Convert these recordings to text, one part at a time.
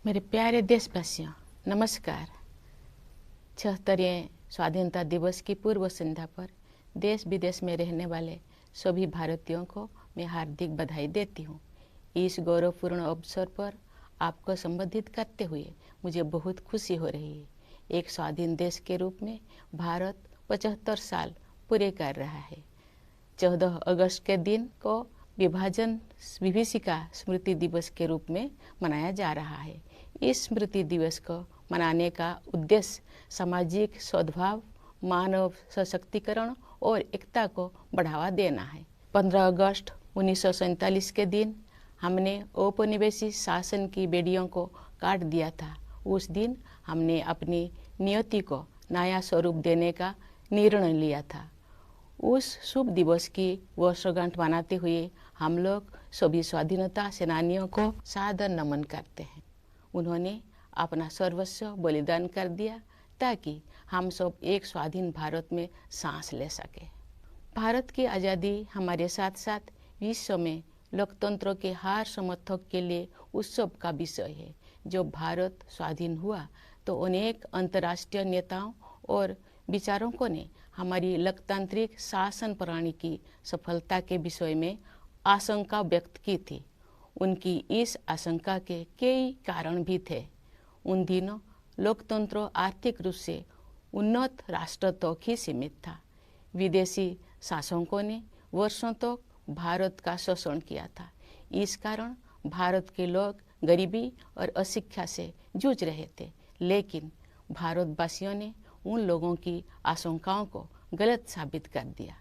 मेरे प्यारे देशवासियों, नमस्कार। 76वें स्वाधीनता दिवस की पूर्व संध्या पर देश विदेश में रहने वाले सभी भारतीयों को मैं हार्दिक बधाई देती हूँ। इस गौरवपूर्ण अवसर पर आपको संबोधित करते हुए मुझे बहुत खुशी हो रही है। एक स्वाधीन देश के रूप में भारत 75 साल पूरे कर रहा है। 14 अगस्त के दिन को विभाजन विभीषिका स्मृति दिवस के रूप में मनाया जा रहा है। इस स्मृति दिवस को मनाने का उद्देश्य सामाजिक सद्भाव, मानव सशक्तिकरण और एकता को बढ़ावा देना है। 15 अगस्त 1947 के दिन हमने औपनिवेशिक शासन की बेड़ियों को काट दिया था। उस दिन हमने अपनी नियति को नया स्वरूप देने का निर्णय लिया था। उस शुभ दिवस की वर्षगांठ मनाते हुए हम लोग सभी स्वाधीनता सेनानियों को सादर नमन करते हैं। उन्होंने अपना सर्वस्व बलिदान कर दिया ताकि हम सब एक स्वाधीन भारत में सांस ले सके। भारत की आज़ादी हमारे साथ साथ विश्व में लोकतंत्र के हर समर्थक के लिए उत्सव का विषय है। जब भारत स्वाधीन हुआ तो अनेक अंतर्राष्ट्रीय नेताओं और विचारकों ने हमारी लोकतांत्रिक शासन प्रणाली की सफलता के विषय में आशंका व्यक्त की थी। उनकी इस आशंका के कई कारण भी थे। उन दिनों लोकतंत्र आर्थिक रूप से उन्नत राष्ट्र तक ही सीमित था। विदेशी शासकों ने वर्षों तक भारत का शोषण किया था। इस कारण भारत के लोग गरीबी और अशिक्षा से जूझ रहे थे। लेकिन भारतवासियों ने उन लोगों की आशंकाओं को गलत साबित कर दिया।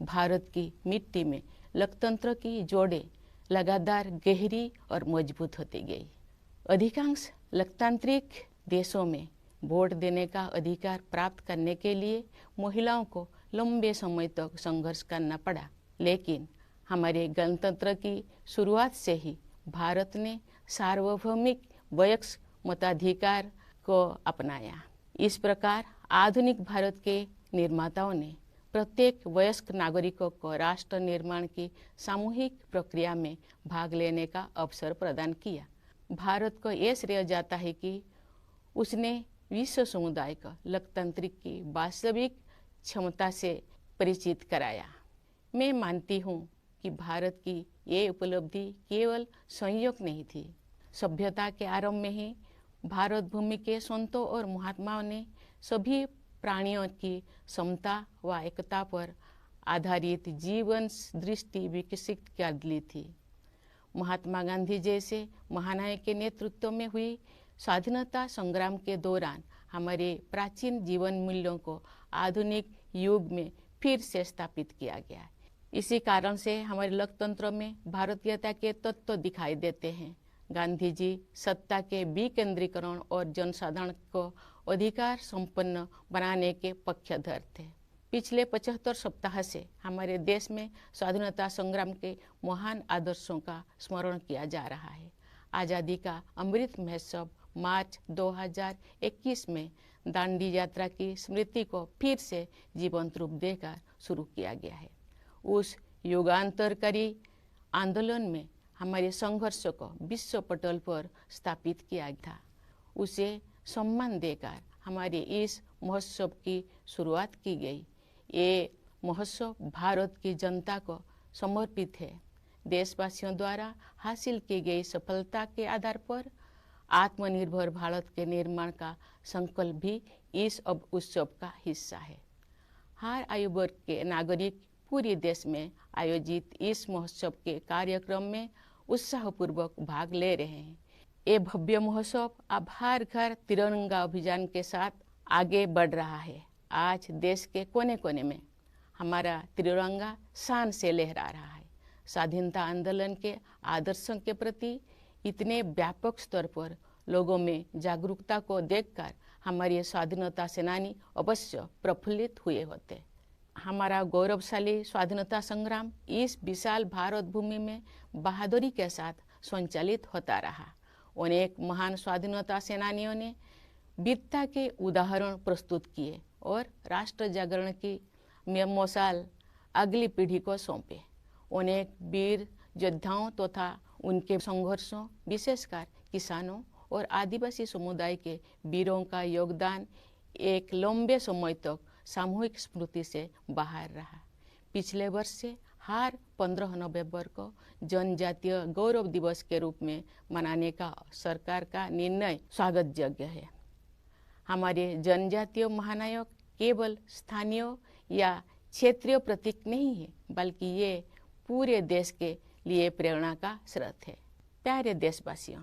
भारत की मिट्टी में लोकतंत्र की जोड़ें लगातार गहरी और मजबूत होती गई। अधिकांश लोकतांत्रिक देशों में वोट देने का अधिकार प्राप्त करने के लिए महिलाओं को लंबे समय तक संघर्ष करना पड़ा। लेकिन हमारे गणतंत्र की शुरुआत से ही भारत ने सार्वभौमिक वयस्क मताधिकार को अपनाया। इस प्रकार आधुनिक भारत के निर्माताओं ने प्रत्येक वयस्क नागरिकों को राष्ट्र निर्माण की सामूहिक प्रक्रिया में भाग लेने का अवसर प्रदान किया। भारत को यह श्रेय जाता है कि उसने विश्व समुदाय को लोकतंत्र की वास्तविक क्षमता से परिचित कराया। मैं मानती हूँ कि भारत की ये उपलब्धि केवल संयोग नहीं थी। सभ्यता के आरंभ में ही भारत भूमि के संतों और महात्माओं ने सभी प्राणियों की समता व एकता पर आधारित जीवन दृष्टि विकसित कर ली थी। महात्मा गांधी जैसे महानायक के नेतृत्व में हुई स्वाधीनता संग्राम के दौरान हमारे प्राचीन जीवन मूल्यों को आधुनिक युग में फिर से स्थापित किया गया। इसी कारण से हमारे लोकतंत्र में भारतीयता के तत्व दिखाई देते हैं। गांधी जी सत्ता के विकेंद्रीकरण और जनसाधारण को अधिकार संपन्न बनाने के पक्षधर थे। पिछले 75 सप्ताह से हमारे देश में स्वाधीनता संग्राम के महान आदर्शों का स्मरण किया जा रहा है। आज़ादी का अमृत महोत्सव मार्च 2021 में दांडी यात्रा की स्मृति को फिर से जीवंत रूप देकर शुरू किया गया है। उस युगांतरकारी आंदोलन में हमारे संघर्ष को विश्व पटल पर स्थापित किया था। उसे सम्मान देकर हमारे इस महोत्सव की शुरुआत की गई। ये महोत्सव भारत की जनता को समर्पित है। देशवासियों द्वारा हासिल की गई सफलता के आधार पर आत्मनिर्भर भारत के निर्माण का संकल्प भी इस उत्सव का हिस्सा है। हर आयु वर्ग के नागरिक पूरे देश में आयोजित इस महोत्सव के कार्यक्रम में उत्साहपूर्वक भाग ले रहे हैं। ये भव्य महोत्सव अब हर घर तिरंगा अभियान के साथ आगे बढ़ रहा है। आज देश के कोने कोने में हमारा तिरंगा शान से लहरा रहा है। स्वाधीनता आंदोलन के आदर्शों के प्रति इतने व्यापक स्तर पर लोगों में जागरूकता को देखकर हमारे स्वाधीनता सेनानी अवश्य प्रफुल्लित हुए होते। हमारा गौरवशाली स्वाधीनता संग्राम इस विशाल भारत भूमि में बहादुरी के साथ संचालित होता रहा। अनेक महान स्वाधीनता सेनानियों ने वीरता के उदाहरण प्रस्तुत किए और राष्ट्र जागरण की मशाल अगली पीढ़ी को सौंपे। अनेक वीर योद्धाओं तथा उनके संघर्षों, विशेषकर किसानों और आदिवासी समुदाय के वीरों का योगदान एक लंबे समय तक सामूहिक स्मृति से बाहर रहा। पिछले वर्ष से हर 15 नवंबर को जनजातीय गौरव दिवस के रूप में मनाने का सरकार का निर्णय स्वागत योग्य है। हमारे जनजातीय महानायक केवल स्थानीय या क्षेत्रीय प्रतीक नहीं है, बल्कि ये पूरे देश के लिए प्रेरणा का स्रोत है। प्यारे देशवासियों,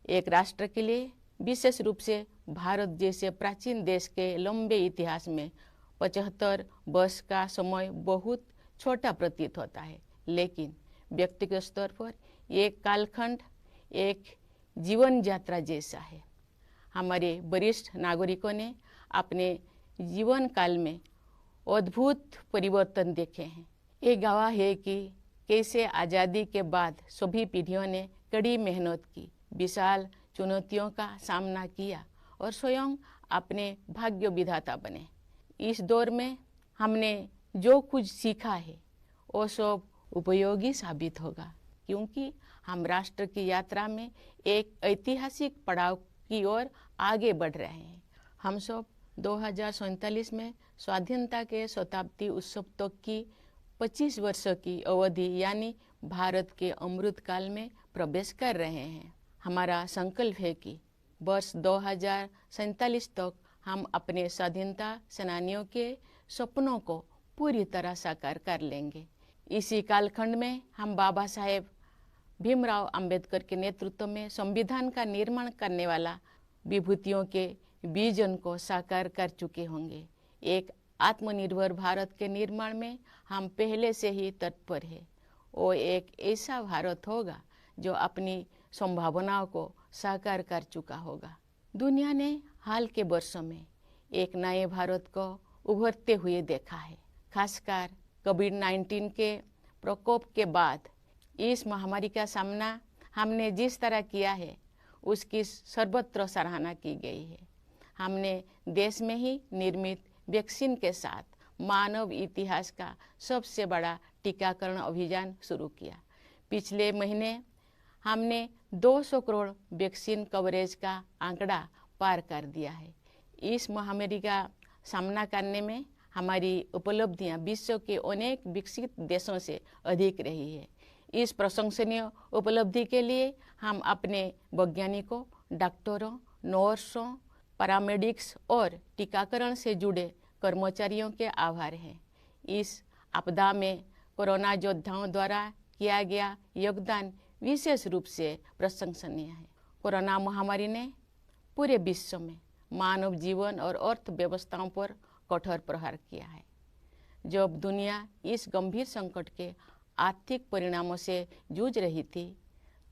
एक राष्ट्र के लिए, विशेष रूप से भारत जैसे प्राचीन देश के लंबे इतिहास में 75 वर्ष का समय बहुत छोटा प्रतीत होता है, लेकिन व्यक्तिगत स्तर पर ये कालखंड एक जीवन यात्रा जैसा है। हमारे वरिष्ठ नागरिकों ने अपने जीवन काल में अद्भुत परिवर्तन देखे हैं। ये गवाह है कि कैसे आज़ादी के बाद सभी पीढ़ियों ने कड़ी मेहनत की, विशाल चुनौतियों का सामना किया और स्वयं अपने भाग्य विधाता बने। इस दौर में हमने जो कुछ सीखा है वो सब उपयोगी साबित होगा, क्योंकि हम राष्ट्र की यात्रा में एक ऐतिहासिक पड़ाव की ओर आगे बढ़ रहे हैं। हम सब 2047 में स्वाधीनता के शताब्दी उत्सव तक की 25 वर्षों की अवधि यानी भारत के अमृत काल में प्रवेश कर रहे हैं। हमारा संकल्प है कि वर्ष 2047 तक हम अपने स्वाधीनता सेनानियों के सपनों को पूरी तरह साकार कर लेंगे। इसी कालखंड में हम बाबा साहेब भीमराव अंबेडकर के नेतृत्व में संविधान का निर्माण करने वाला विभूतियों के विजन को साकार कर चुके होंगे। एक आत्मनिर्भर भारत के निर्माण में हम पहले से ही तत्पर हैं। वो एक ऐसा भारत होगा जो अपनी संभावनाओं को साकार कर चुका होगा। दुनिया ने हाल के वर्षों में एक नए भारत को उभरते हुए देखा है। खासकर कोविड-19 के प्रकोप के बाद इस महामारी का सामना हमने जिस तरह किया है, उसकी सर्वत्र सराहना की गई है। हमने देश में ही निर्मित वैक्सीन के साथ मानव इतिहास का सबसे बड़ा टीकाकरण अभियान शुरू किया। पिछले महीने हमने 200 करोड़ वैक्सीन कवरेज का आंकड़ा पार कर दिया है। इस महामारी का सामना करने में हमारी उपलब्धियां विश्व के अनेक विकसित देशों से अधिक रही है। इस प्रशंसनीय उपलब्धि के लिए हम अपने वैज्ञानिकों, डॉक्टरों, नर्सों, पैरामेडिक्स और टीकाकरण से जुड़े कर्मचारियों के आभार हैं। इस आपदा में कोरोना योद्धाओं द्वारा किया गया योगदान विशेष रूप से प्रशंसनीय है। कोरोना महामारी ने पूरे विश्व में मानव जीवन और अर्थव्यवस्थाओं पर कठोर प्रहार किया है। जब दुनिया इस गंभीर संकट के आर्थिक परिणामों से जूझ रही थी,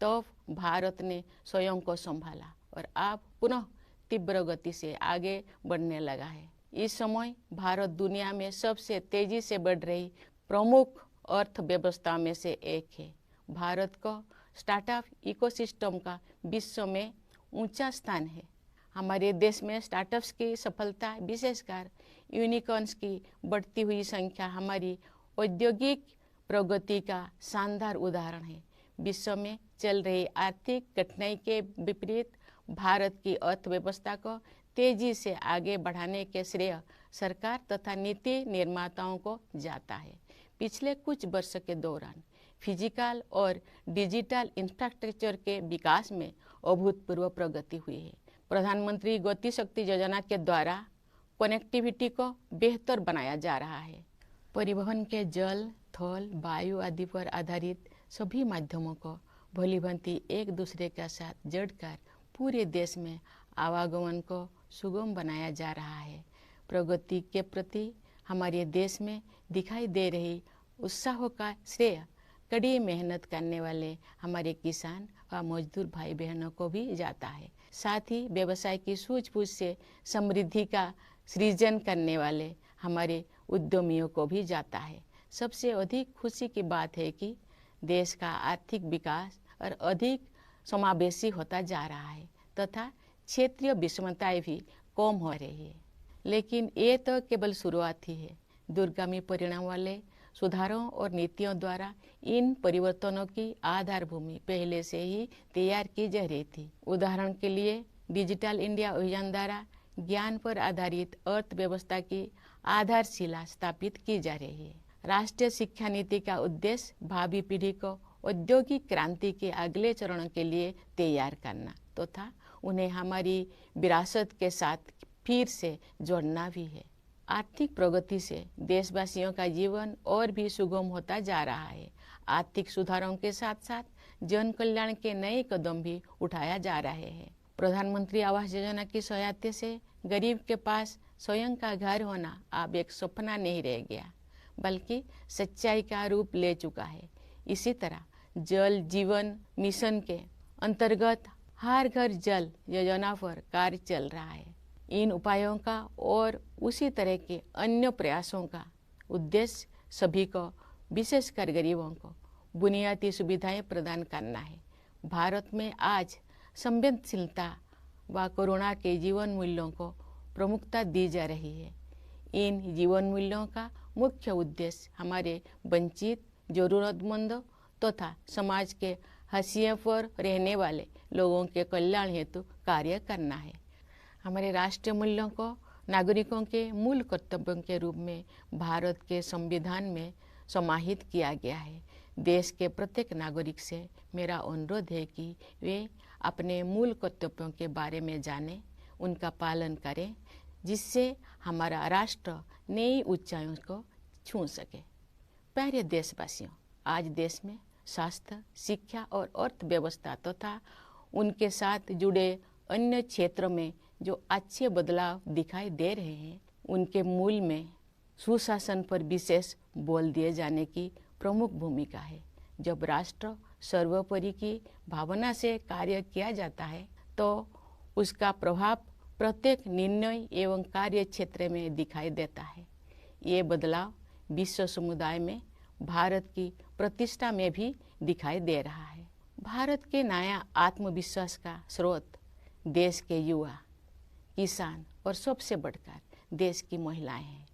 तब भारत ने स्वयं को संभाला और अब पुनः तीव्र गति से आगे बढ़ने लगा है। इस समय भारत दुनिया में सबसे तेजी से बढ़ रही प्रमुख अर्थव्यवस्था में से एक है। भारत को स्टार्टअप इकोसिस्टम का विश्व में ऊंचा स्थान है। हमारे देश में स्टार्टअप्स की सफलता, विशेषकर यूनिकॉर्न्स की बढ़ती हुई संख्या हमारी औद्योगिक प्रगति का शानदार उदाहरण है। विश्व में चल रही आर्थिक कठिनाई के विपरीत भारत की अर्थव्यवस्था को तेजी से आगे बढ़ाने के श्रेय सरकार तथा नीति निर्माताओं को जाता है। पिछले कुछ वर्ष के दौरान फिजिकल और डिजिटल इंफ्रास्ट्रक्चर के विकास में अभूतपूर्व प्रगति हुई है। प्रधानमंत्री गति शक्ति योजना के द्वारा कनेक्टिविटी को बेहतर बनाया जा रहा है। परिवहन के जल, थल, वायु आदि पर आधारित सभी माध्यमों को भलीभांति एक दूसरे के साथ जोड़कर पूरे देश में आवागमन को सुगम बनाया जा रहा है। प्रगति के प्रति हमारे देश में दिखाई दे रही उत्साह का श्रेय कड़ी मेहनत करने वाले हमारे किसान व मजदूर भाई बहनों को भी जाता है। साथ ही व्यवसाय की सूझबूझ से समृद्धि का सृजन करने वाले हमारे उद्यमियों को भी जाता है। सबसे अधिक खुशी की बात है कि देश का आर्थिक विकास और अधिक समावेशी होता जा रहा है तथा क्षेत्रीय विषमताएं भी कम हो रही है। लेकिन ये तो केवल शुरुआत ही है। दूरगामी परिणाम वाले सुधारों और नीतियों द्वारा इन परिवर्तनों की आधारभूमि पहले से ही तैयार की जा रही थी। उदाहरण के लिए डिजिटल इंडिया अभियान द्वारा ज्ञान पर आधारित अर्थव्यवस्था की आधारशिला स्थापित की जा रही है। राष्ट्रीय शिक्षा नीति का उद्देश्य भावी पीढ़ी को औद्योगिक क्रांति के अगले चरणों के लिए तैयार करना तथा उन्हें हमारी विरासत के साथ फिर से जोड़ना भी है। आर्थिक प्रगति से देशवासियों का जीवन और भी सुगम होता जा रहा है। आर्थिक सुधारों के साथ साथ जन कल्याण के नए कदम भी उठाया जा रहे हैं। प्रधानमंत्री आवास योजना की सहायता से गरीब के पास स्वयं का घर होना अब एक सपना नहीं रह गया, बल्कि सच्चाई का रूप ले चुका है। इसी तरह जल जीवन मिशन के अंतर्गत हर घर जल योजना पर कार्य चल रहा है। इन उपायों का और उसी तरह के अन्य प्रयासों का उद्देश्य सभी को, विशेषकर गरीबों को, बुनियादी सुविधाएं प्रदान करना है। भारत में आज संवेदनशीलता व करुणा के जीवन मूल्यों को प्रमुखता दी जा रही है। इन जीवन मूल्यों का मुख्य उद्देश्य हमारे वंचित, जरूरतमंदों तथा समाज के हाशिए पर रहने वाले लोगों के कल्याण हेतु कार्य करना है। हमारे राष्ट्रीय मूल्यों को नागरिकों के मूल कर्तव्यों के रूप में भारत के संविधान में समाहित किया गया है। देश के प्रत्येक नागरिक से मेरा अनुरोध है कि वे अपने मूल कर्तव्यों के बारे में जानें, उनका पालन करें, जिससे हमारा राष्ट्र नई ऊंचाइयों को छू सके। प्यारे देशवासियों, आज देश में स्वास्थ्य, शिक्षा और अर्थव्यवस्था तथा उनके साथ जुड़े अन्य क्षेत्रों में जो अच्छे बदलाव दिखाई दे रहे हैं, उनके मूल में सुशासन पर विशेष बल दिए जाने की प्रमुख भूमिका है। जब राष्ट्र सर्वोपरि की भावना से कार्य किया जाता है तो उसका प्रभाव प्रत्येक निर्णय एवं कार्य क्षेत्र में दिखाई देता है। ये बदलाव विश्व समुदाय में भारत की प्रतिष्ठा में भी दिखाई दे रहा है। भारत के नया आत्मविश्वास का स्रोत देश के युवा, किसान और सबसे बढ़कर देश की महिलाएं हैं।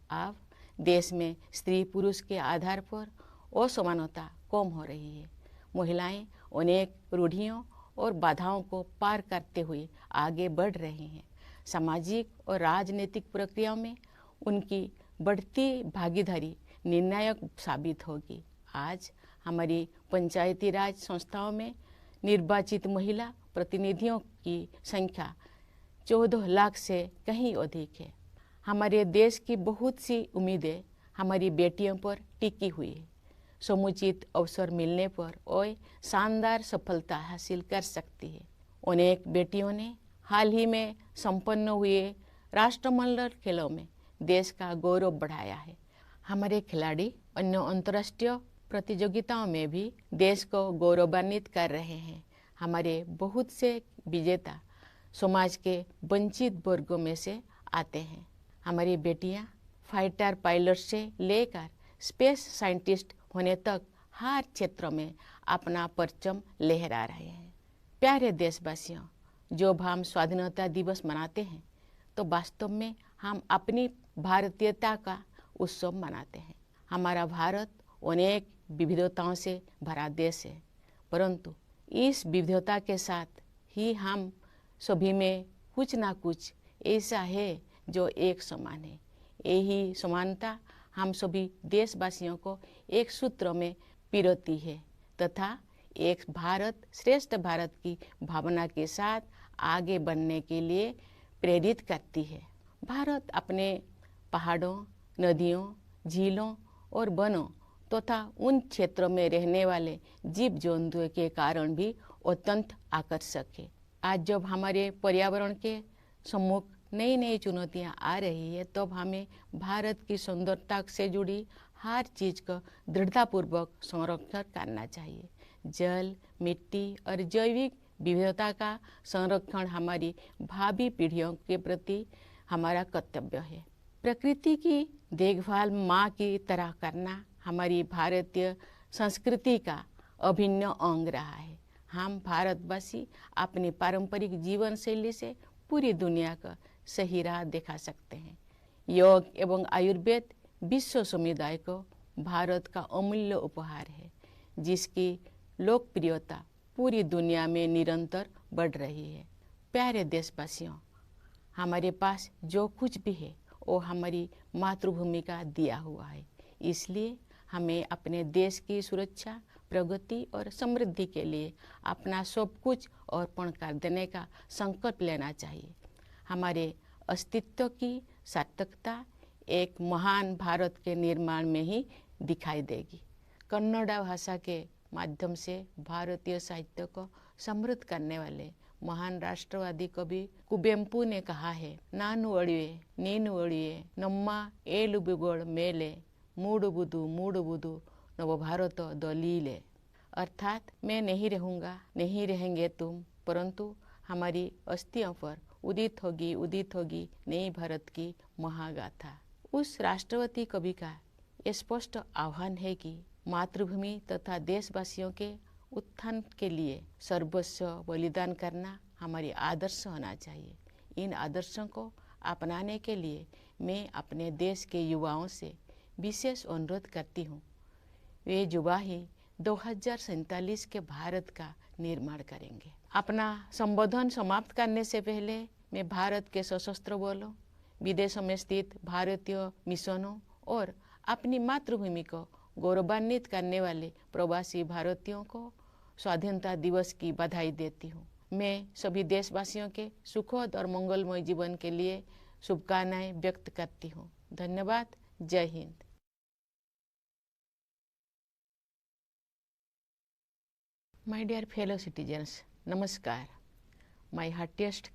अब देश में स्त्री पुरुष के आधार पर असमानता कम हो रही है। महिलाएं अनेक रूढ़ियों और बाधाओं को पार करते हुए आगे बढ़ रही हैं। सामाजिक और राजनीतिक प्रक्रियाओं में उनकी बढ़ती भागीदारी निर्णायक साबित होगी। आज हमारी पंचायती राज संस्थाओं में निर्वाचित महिला प्रतिनिधियों की संख्या 14 लाख से कहीं अधिक है। हमारे देश की बहुत सी उम्मीदें हमारी बेटियों पर टिकी हुई है। समुचित अवसर मिलने पर वह शानदार सफलता हासिल कर सकती है। अनेक बेटियों ने हाल ही में संपन्न हुए राष्ट्रमंडल खेलों में देश का गौरव बढ़ाया है। हमारे खिलाड़ी अन्य अंतर्राष्ट्रीय प्रतियोगिताओं में भी देश को गौरवान्वित कर रहे हैं। हमारे बहुत से विजेता समाज के वंचित वर्गों में से आते हैं। हमारी बेटियां फाइटर पायलट से लेकर स्पेस साइंटिस्ट होने तक हर क्षेत्र में अपना परचम लहरा रहे हैं। प्यारे देशवासियों, जब हम स्वाधीनता दिवस मनाते हैं तो वास्तव में हम अपनी भारतीयता का उत्सव मनाते हैं। हमारा भारत अनेक विविधताओं से भरा देश है, परंतु इस विविधता के साथ ही हम सभी में कुछ ना कुछ ऐसा है जो एक समान है। यही समानता हम सभी देशवासियों को एक सूत्र में पिरोती है तथा एक भारत श्रेष्ठ भारत की भावना के साथ आगे बढ़ने के लिए प्रेरित करती है। भारत अपने पहाड़ों, नदियों, झीलों और वनों तथा उन क्षेत्रों में रहने वाले जीव जंतुओं के कारण भी अत्यंत आकर्षक है। आज जब हमारे पर्यावरण के सम्मुख नई नई चुनौतियां आ रही है, तब हमें भारत की सुंदरता से जुड़ी हर चीज का दृढ़तापूर्वक संरक्षण करना चाहिए। जल, मिट्टी और जैविक विविधता का संरक्षण हमारी भावी पीढ़ियों के प्रति हमारा कर्तव्य है। प्रकृति की देखभाल माँ की तरह करना हमारी भारतीय संस्कृति का अभिन्न अंग रहा है। हम भारतवासी अपनी पारंपरिक जीवन शैली से पूरी दुनिया का सही राह दिखा सकते हैं। योग एवं आयुर्वेद विश्व समुदाय को भारत का अमूल्य उपहार है, जिसकी लोकप्रियता पूरी दुनिया में निरंतर बढ़ रही है। प्यारे देशवासियों, हमारे पास जो कुछ भी है वो हमारी मातृभूमि का दिया हुआ है। इसलिए हमें अपने देश की सुरक्षा, प्रगति और समृद्धि के लिए अपना सब कुछ अर्पण कर देने का संकल्प लेना चाहिए। हमारे अस्तित्व की सार्थकता एक महान भारत के निर्माण में ही दिखाई देगी। कन्नड़ भाषा के माध्यम से भारतीय साहित्य को समृद्ध करने वाले महान राष्ट्रवादी कवि कुवेंपु ने कहा है, नानु अड़िए नीनु अड़िए नम्मा एलुबुगोड़ मेले मूडुबुदु नव भारत दलीले। अर्थात मैं नहीं रहूँगा, नहीं रहेंगे तुम, परंतु हमारी अस्थियों पर उदित होगी नई भारत की महागाथा। उस राष्ट्रवादी कवि का ये स्पष्ट आह्वान है कि मातृभूमि तथा देशवासियों के उत्थान के लिए सर्वस्व बलिदान करना हमारी आदर्श होना चाहिए। इन आदर्शों को अपनाने के लिए मैं अपने देश के युवाओं से विशेष अनुरोध करती हूँ। वे युवा ही 2047 के भारत का निर्माण करेंगे। अपना संबोधन समाप्त करने से पहले मैं भारत के सशस्त्र बलों, विदेशों में स्थित भारतीय मिशनों और अपनी मातृभूमि को गौरवान्वित करने वाले प्रवासी भारतीयों को स्वाधीनता दिवस की बधाई देती हूँ। मैं सभी देशवासियों के सुखद और मंगलमय जीवन के लिए शुभकामनाएं व्यक्त करती हूँ। धन्यवाद। जय Hind. My dear fellow citizens, Namaskar. My heartiest